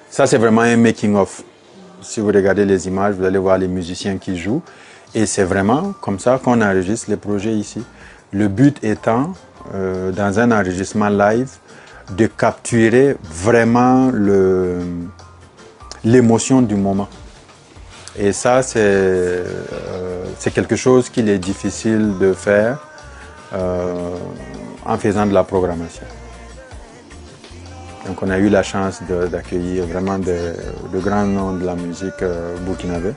Ça, c'est vraiment un making-of. Si vous regardez les images, vous allez voir les musiciens qui jouent. Et c'est vraiment comme ça qu'on enregistre les projets ici. Le but étant, dans un enregistrement live, de capturer vraiment l'émotion du moment. Et ça, c'est quelque chose qu'il est difficile de faire en faisant de la programmation. Donc on a eu la chance d'accueillir vraiment de grands noms de la musique burkinabé.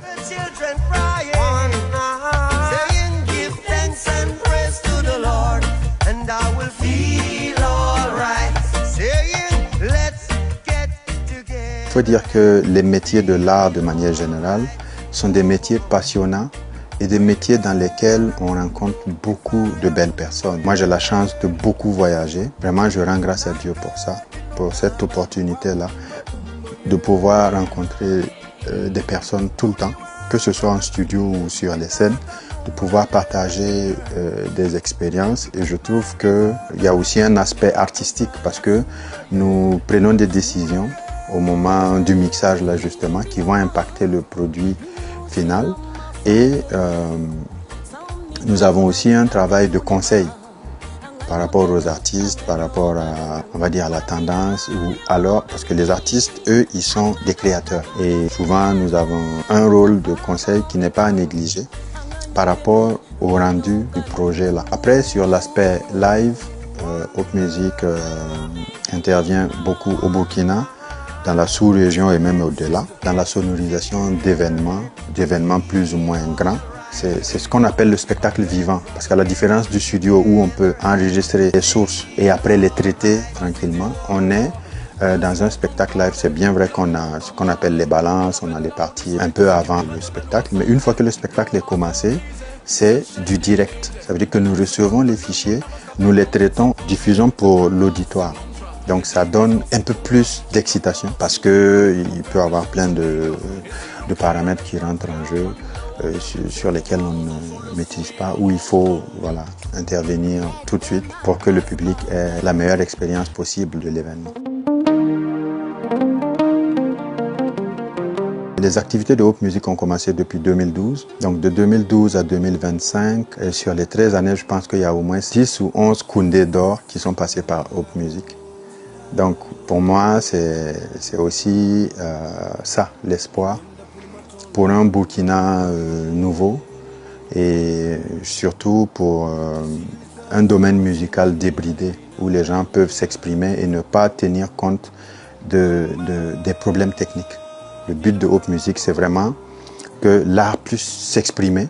Il faut dire que les métiers de l'art de manière générale sont des métiers passionnants et des métiers dans lesquels on rencontre beaucoup de belles personnes. Moi, j'ai la chance de beaucoup voyager. Vraiment, je rends grâce à Dieu pour ça, pour cette opportunité-là, de pouvoir rencontrer des personnes tout le temps, que ce soit en studio ou sur les scènes, de pouvoir partager des expériences. Et je trouve qu'il y a aussi un aspect artistique parce que nous prenons des décisions au moment du mixage, là justement, qui vont impacter le produit final. Et nous avons aussi un travail de conseil par rapport aux artistes, par rapport à, on va dire, à la tendance, ou alors, parce que les artistes, eux, ils sont des créateurs. Et souvent, nous avons un rôle de conseil qui n'est pas à négliger par rapport au rendu du projet là. Après, sur l'aspect live, Hope Music intervient beaucoup au Burkina, dans la sous-région et même au-delà, dans la sonorisation d'événements plus ou moins grands. C'est ce qu'on appelle le spectacle vivant, parce qu'à la différence du studio où on peut enregistrer les sources et après les traiter tranquillement, on est dans un spectacle live. C'est bien vrai qu'on a ce qu'on appelle les balances, on a les parties un peu avant le spectacle, mais une fois que le spectacle est commencé, c'est du direct. Ça veut dire que nous recevons les fichiers, nous les traitons, diffusons pour l'auditoire. Donc ça donne un peu plus d'excitation parce qu'il peut y avoir plein de paramètres qui rentrent en jeu sur lesquels on ne maîtrise pas, où il faut intervenir tout de suite pour que le public ait la meilleure expérience possible de l'événement. Les activités de Hope Music ont commencé depuis 2012. Donc de 2012 à 2025, et sur les 13 années, je pense qu'il y a au moins 10 ou 11 Koundé d'or qui sont passés par Hope Music. Donc pour moi, c'est aussi ça, l'espoir pour un Burkina nouveau et surtout pour un domaine musical débridé où les gens peuvent s'exprimer et ne pas tenir compte des problèmes techniques. Le but de Hope Music, c'est vraiment que l'art puisse s'exprimer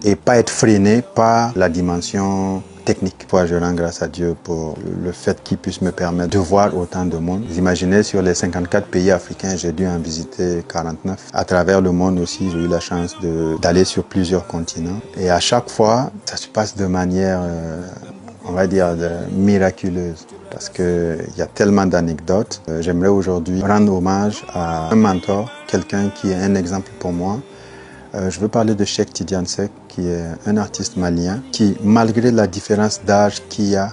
et pas être freiné par la dimension technique. Moi, je rends grâce à Dieu pour le fait qu'il puisse me permettre de voir autant de monde. Vous imaginez, sur les 54 pays africains, j'ai dû en visiter 49. À travers le monde aussi, j'ai eu la chance d'aller sur plusieurs continents. Et à chaque fois, ça se passe de manière, on va dire, miraculeuse. Parce qu'il y a tellement d'anecdotes. J'aimerais aujourd'hui rendre hommage à un mentor, quelqu'un qui est un exemple pour moi. Je veux parler de Cheikh Tidiane Seck, qui est un artiste malien, qui, malgré la différence d'âge qu'il y a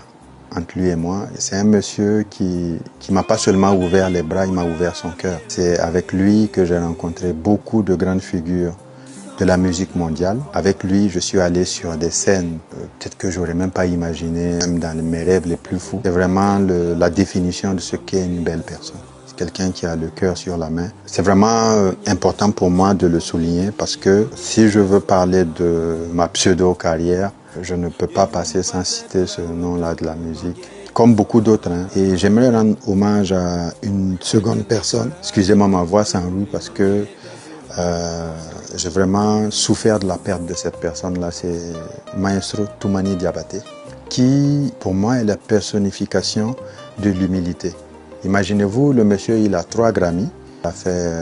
entre lui et moi, c'est un monsieur qui m'a pas seulement ouvert les bras, il m'a ouvert son cœur. C'est avec lui que j'ai rencontré beaucoup de grandes figures de la musique mondiale. Avec lui, je suis allé sur des scènes peut-être que j'aurais même pas imaginé, même dans mes rêves les plus fous. C'est vraiment la définition de ce qu'est une belle personne. Quelqu'un qui a le cœur sur la main. C'est vraiment important pour moi de le souligner parce que si je veux parler de ma pseudo-carrière, je ne peux pas passer sans citer ce nom-là de la musique, comme beaucoup d'autres. Et j'aimerais rendre hommage à une seconde personne. Excusez-moi, ma voix s'enrouille parce que j'ai vraiment souffert de la perte de cette personne-là. C'est Maestro Toumani Diabaté, qui pour moi est la personnification de l'humilité. Imaginez-vous, le monsieur, il a 3 Grammy, il a fait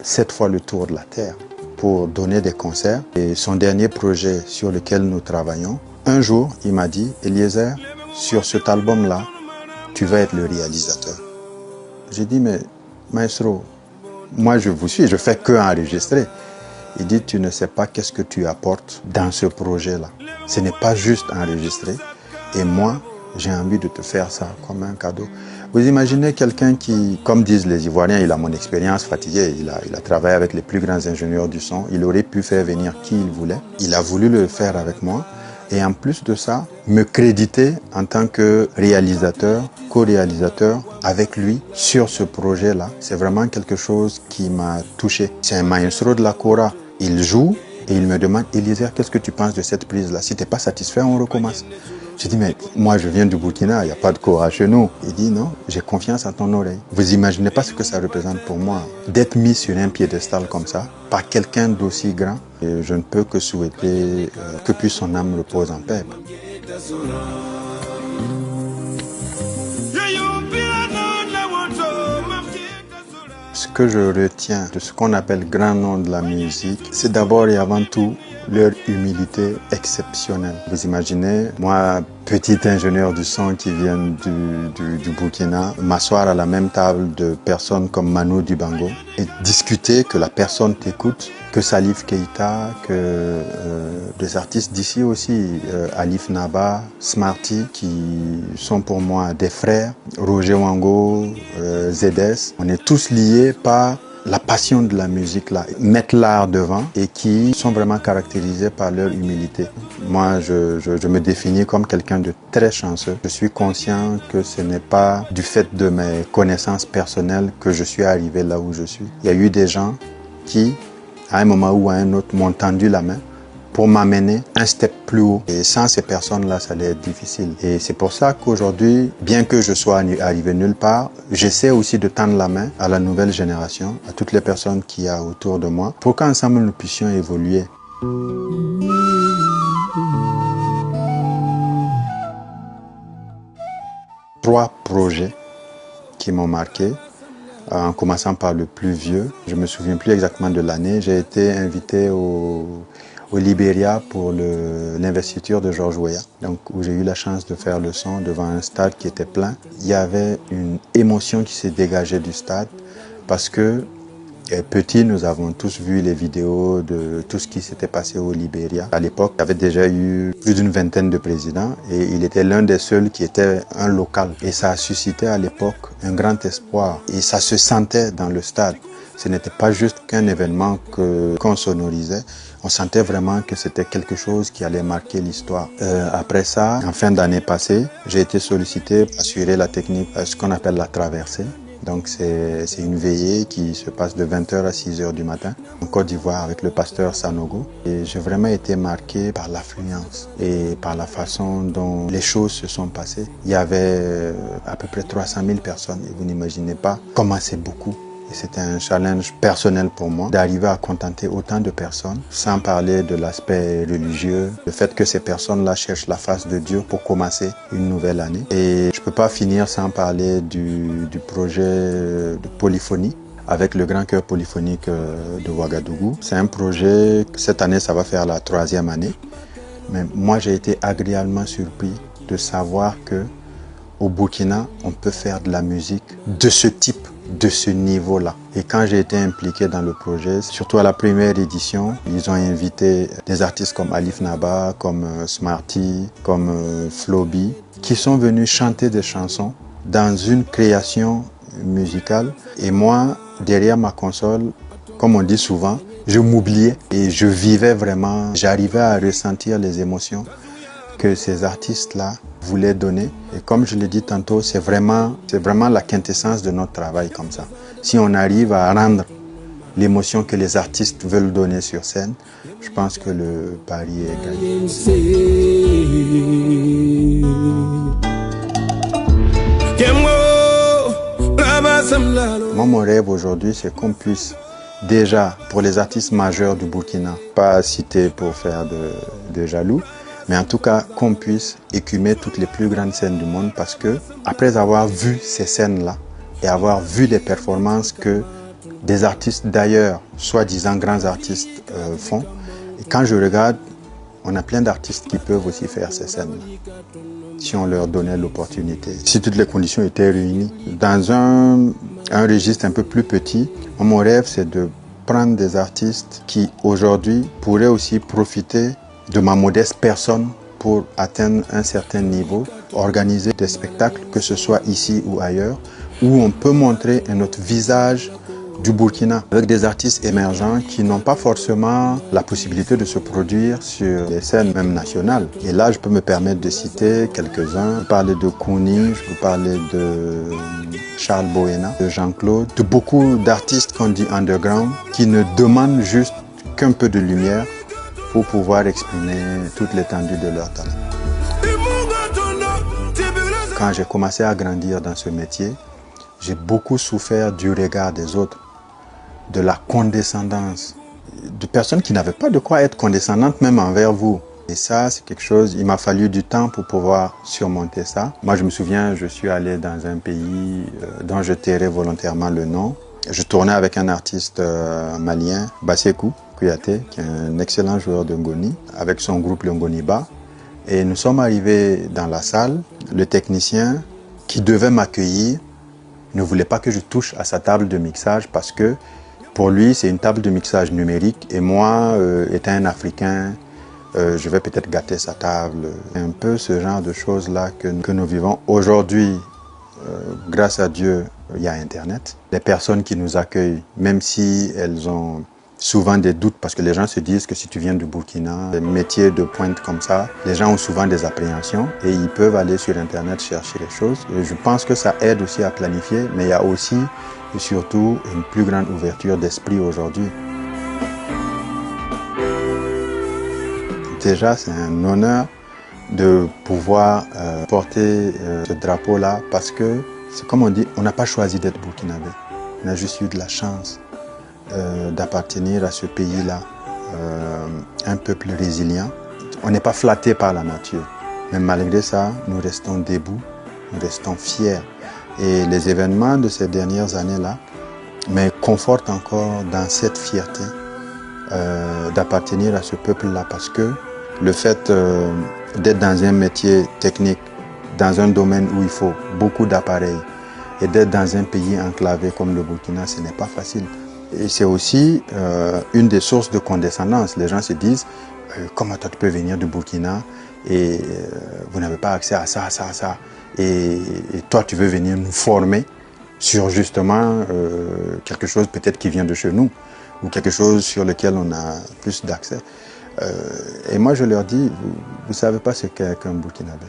7 fois le tour de la Terre pour donner des concerts. Et son dernier projet sur lequel nous travaillons, un jour, il m'a dit, Eliezer, sur cet album-là, tu vas être le réalisateur. J'ai dit, mais maestro, moi je vous suis, je fais que enregistrer. Il dit, tu ne sais pas qu'est-ce que tu apportes dans ce projet-là. Ce n'est pas juste enregistrer. Et moi, j'ai envie de te faire ça comme un cadeau. Vous imaginez quelqu'un qui, comme disent les Ivoiriens, il a mon expérience, fatigué, il a travaillé avec les plus grands ingénieurs du son, il aurait pu faire venir qui il voulait. Il a voulu le faire avec moi et en plus de ça, me créditer en tant que réalisateur, co-réalisateur avec lui sur ce projet-là. C'est vraiment quelque chose qui m'a touché. C'est un maestro de la kora. Il joue et il me demande, Eliezer, qu'est-ce que tu penses de cette prise-là? Si tu n'es pas satisfait, on recommence. Je dis, mais moi je viens du Burkina, il n'y a pas de kora chez nous. Il dit, non, j'ai confiance en ton oreille. Vous imaginez pas ce que ça représente pour moi, d'être mis sur un piédestal comme ça, par quelqu'un d'aussi grand. Et je ne peux que souhaiter que puisse son âme repose en paix. Ce que je retiens de ce qu'on appelle grand nom de la musique, c'est d'abord et avant tout leur humilité exceptionnelle. Vous imaginez, moi, petit ingénieur du son qui vient du Burkina, m'asseoir à la même table de personnes comme Manu Dibango et discuter, que la personne t'écoute, que Salif Keita, que des artistes d'ici aussi, Alif Naba, Smarty, qui sont pour moi des frères, Roger Wango, ZS. On est tous liés par la passion de la musique, là, mettre l'art devant et qui sont vraiment caractérisés par leur humilité. Moi, je me définis comme quelqu'un de très chanceux. Je suis conscient que ce n'est pas du fait de mes connaissances personnelles que je suis arrivé là où je suis. Il y a eu des gens qui, à un moment ou à un autre, m'ont tendu la main pour m'amener un step plus haut. Et sans ces personnes-là, ça allait être difficile. Et c'est pour ça qu'aujourd'hui, bien que je sois arrivé nulle part, j'essaie aussi de tendre la main à la nouvelle génération, à toutes les personnes qu'il y a autour de moi, pour qu'ensemble nous puissions évoluer. 3 projets qui m'ont marqué, en commençant par le plus vieux. Je me souviens plus exactement de l'année. J'ai été invité au Libéria pour l'investiture de George Weah, donc où j'ai eu la chance de faire le son devant un stade qui était plein. Il y avait une émotion qui s'est dégagée du stade parce que petit, nous avons tous vu les vidéos de tout ce qui s'était passé au Libéria. À l'époque, il y avait déjà eu plus d'une vingtaine de présidents et il était l'un des seuls qui était un local. Et ça a suscité à l'époque un grand espoir et ça se sentait dans le stade. Ce n'était pas juste qu'un événement qu'on sonorisait. On sentait vraiment que c'était quelque chose qui allait marquer l'histoire. Après ça, en fin d'année passée, j'ai été sollicité pour assurer la technique, ce qu'on appelle la traversée. Donc c'est une veillée qui se passe de 20h à 6h du matin en Côte d'Ivoire avec le pasteur Sanogo. Et j'ai vraiment été marqué par l'affluence et par la façon dont les choses se sont passées. Il y avait à peu près 300 000 personnes et vous n'imaginez pas comment c'est beaucoup. Et c'était un challenge personnel pour moi d'arriver à contenter autant de personnes, sans parler de l'aspect religieux, le fait que ces personnes-là cherchent la face de Dieu pour commencer une nouvelle année. Et je ne peux pas finir sans parler du projet de polyphonie avec le Grand Chœur Polyphonique de Ouagadougou. C'est un projet, cette année ça va faire la 3e année, mais moi j'ai été agréablement surpris de savoir que au Burkina, on peut faire de la musique de ce type, de ce niveau-là. Et quand j'ai été impliqué dans le projet, surtout à la première édition, ils ont invité des artistes comme Alif Naba, comme Smarty, comme Floby, qui sont venus chanter des chansons dans une création musicale. Et moi, derrière ma console, comme on dit souvent, je m'oubliais et je vivais vraiment, j'arrivais à ressentir les émotions que ces artistes-là voulaient donner. Et comme je l'ai dit tantôt, c'est vraiment la quintessence de notre travail comme ça. Si on arrive à rendre l'émotion que les artistes veulent donner sur scène, je pense que le pari est gagné. Moi, mon rêve aujourd'hui, c'est qu'on puisse déjà, pour les artistes majeurs du Burkina, pas citer pour faire de jaloux, mais en tout cas qu'on puisse écumer toutes les plus grandes scènes du monde parce que après avoir vu ces scènes-là et avoir vu les performances que des artistes d'ailleurs, soi-disant grands artistes font, et quand je regarde, on a plein d'artistes qui peuvent aussi faire ces scènes-là si on leur donnait l'opportunité, si toutes les conditions étaient réunies. Dans un registre un peu plus petit, mon rêve c'est de prendre des artistes qui aujourd'hui pourraient aussi profiter de ma modeste personne pour atteindre un certain niveau organiser des spectacles, que ce soit ici ou ailleurs, où on peut montrer un autre visage du Burkina, avec des artistes émergents qui n'ont pas forcément la possibilité de se produire sur les scènes même nationales. Et là, je peux me permettre de citer quelques-uns. Je peux parler de Kouni, je peux parler de Charles Bohéna, de Jean-Claude, de beaucoup d'artistes qu'on dit underground, qui ne demandent juste qu'un peu de lumière pour pouvoir exprimer toute l'étendue de leur talent. Quand j'ai commencé à grandir dans ce métier, j'ai beaucoup souffert du regard des autres, de la condescendance, de personnes qui n'avaient pas de quoi être condescendantes même envers vous. Et ça, c'est quelque chose, il m'a fallu du temps pour pouvoir surmonter ça. Moi, je me souviens, je suis allé dans un pays dont je tairai volontairement le nom. Je tournais avec un artiste malien, Bassekou Kouyaté, qui est un excellent joueur de ngoni, avec son groupe le Ngoniba. Et nous sommes arrivés dans la salle. Le technicien qui devait m'accueillir ne voulait pas que je touche à sa table de mixage parce que pour lui, c'est une table de mixage numérique et moi, étant un Africain, je vais peut-être gâter sa table. Un peu ce genre de choses-là que nous vivons. Aujourd'hui, grâce à Dieu, il y a Internet. Les personnes qui nous accueillent, même si elles ont souvent des doutes, parce que les gens se disent que si tu viens du Burkina, des métiers de pointe comme ça, les gens ont souvent des appréhensions et ils peuvent aller sur Internet chercher les choses. Et je pense que ça aide aussi à planifier, mais il y a aussi et surtout une plus grande ouverture d'esprit aujourd'hui. Déjà, c'est un honneur de pouvoir porter ce drapeau-là parce que, c'est comme on dit, on n'a pas choisi d'être burkinabé. On a juste eu de la chance d'appartenir à ce pays-là, un peuple résilient. On n'est pas flatté par la nature, mais malgré ça, nous restons debout, nous restons fiers. Et les événements de ces dernières années-là me confortent encore dans cette fierté d'appartenir à ce peuple-là parce que le fait d'être dans un métier technique, dans un domaine où il faut beaucoup d'appareils et d'être dans un pays enclavé comme le Burkina, ce n'est pas facile. Et c'est aussi une des sources de condescendance. Les gens se disent comment toi tu peux venir du Burkina et vous n'avez pas accès à ça, ça, ça. Et toi tu veux venir nous former sur justement quelque chose peut-être qui vient de chez nous ou quelque chose sur lequel on a plus d'accès. Et moi je leur dis, vous ne savez pas ce qu'est qu'un Burkinabé.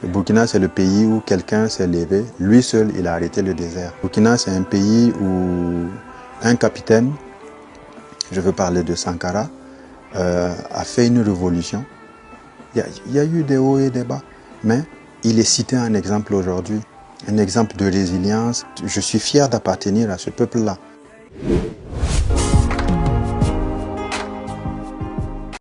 Le Burkina, c'est le pays où quelqu'un s'est levé, lui seul, il a arrêté le désert. Le Burkina, c'est un pays où un capitaine, je veux parler de Sankara, a fait une révolution. Il y a eu des hauts et des bas, mais il est cité un exemple aujourd'hui, un exemple de résilience. Je suis fier d'appartenir à ce peuple-là.